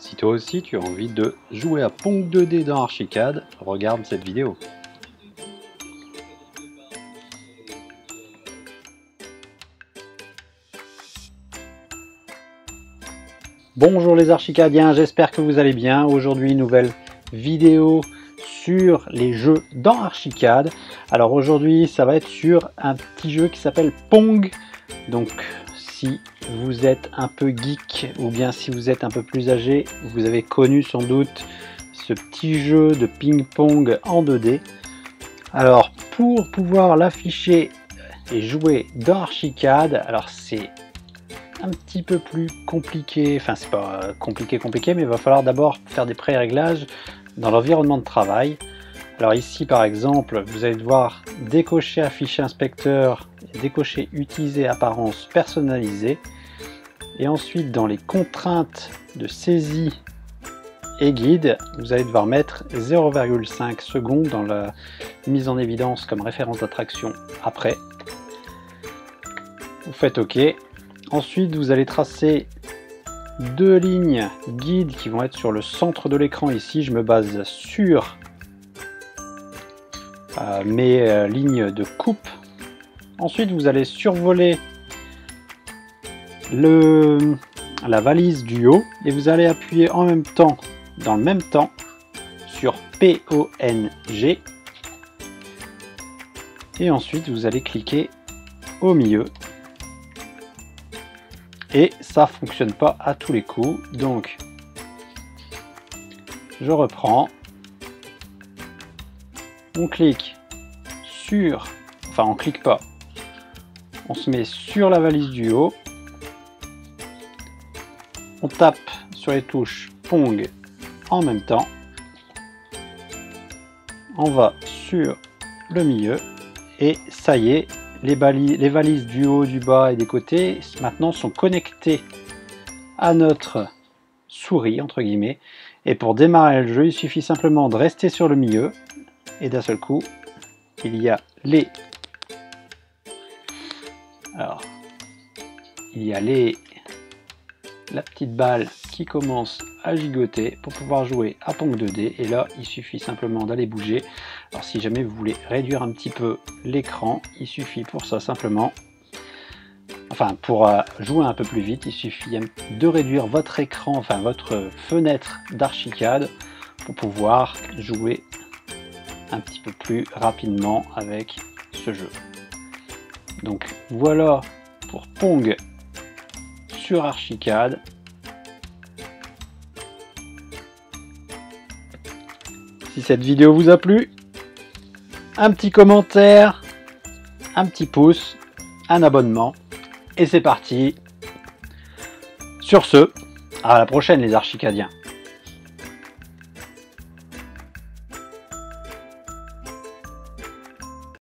Si toi aussi tu as envie de jouer à Pong 2D dans Archicad, regarde cette vidéo. Bonjour les archicadiens, j'espère que vous allez bien. Aujourd'hui, nouvelle vidéo sur les jeux dans Archicad. Alors aujourd'hui, ça va être sur un petit jeu qui s'appelle Pong. Donc si vous êtes un peu geek ou bien si vous êtes un peu plus âgé, vous avez connu sans doute ce petit jeu de ping-pong en 2D. Alors pour pouvoir l'afficher et jouer dans Archicad, alors c'est un petit peu plus compliqué, enfin c'est pas compliqué, mais il va falloir d'abord faire des pré-réglages dans l'environnement de travail. Alors ici par exemple, vous allez devoir décocher afficher inspecteur, et décocher utiliser apparence personnalisée, et ensuite dans les contraintes de saisie et guide, vous allez devoir mettre 0,5 secondes dans la mise en évidence comme référence d'attraction après. Vous faites OK. Ensuite, vous allez tracer deux lignes guides qui vont être sur le centre de l'écran. Ici, je me base sur mes lignes de coupe. Ensuite, vous allez survoler la valise du haut et vous allez appuyer en même temps, dans le même temps, sur PONG. Et ensuite, vous allez cliquer au milieu. Et ça fonctionne pas à tous les coups, donc je reprends, on clique sur, enfin on clique pas, on se met sur la valise du haut, on tape sur les touches Pong en même temps, on va sur le milieu et ça y est. Les valises du haut, du bas et des côtés maintenant sont connectées à notre souris entre guillemets, et pour démarrer le jeu il suffit simplement de rester sur le milieu et d'un seul coup il y a la petite balle qui commence à gigoter pour pouvoir jouer à Pong 2D, et là il suffit simplement d'aller bouger. Alors si jamais vous voulez réduire un petit peu l'écran, il suffit pour ça simplement, enfin pour jouer un peu plus vite, il suffit de réduire votre écran, enfin votre fenêtre d'Archicad pour pouvoir jouer un petit peu plus rapidement avec ce jeu. Donc voilà pour Pong sur Archicad. Si cette vidéo vous a plu, un petit commentaire, un petit pouce, un abonnement, et c'est parti. Sur ce, à la prochaine les archicadiens.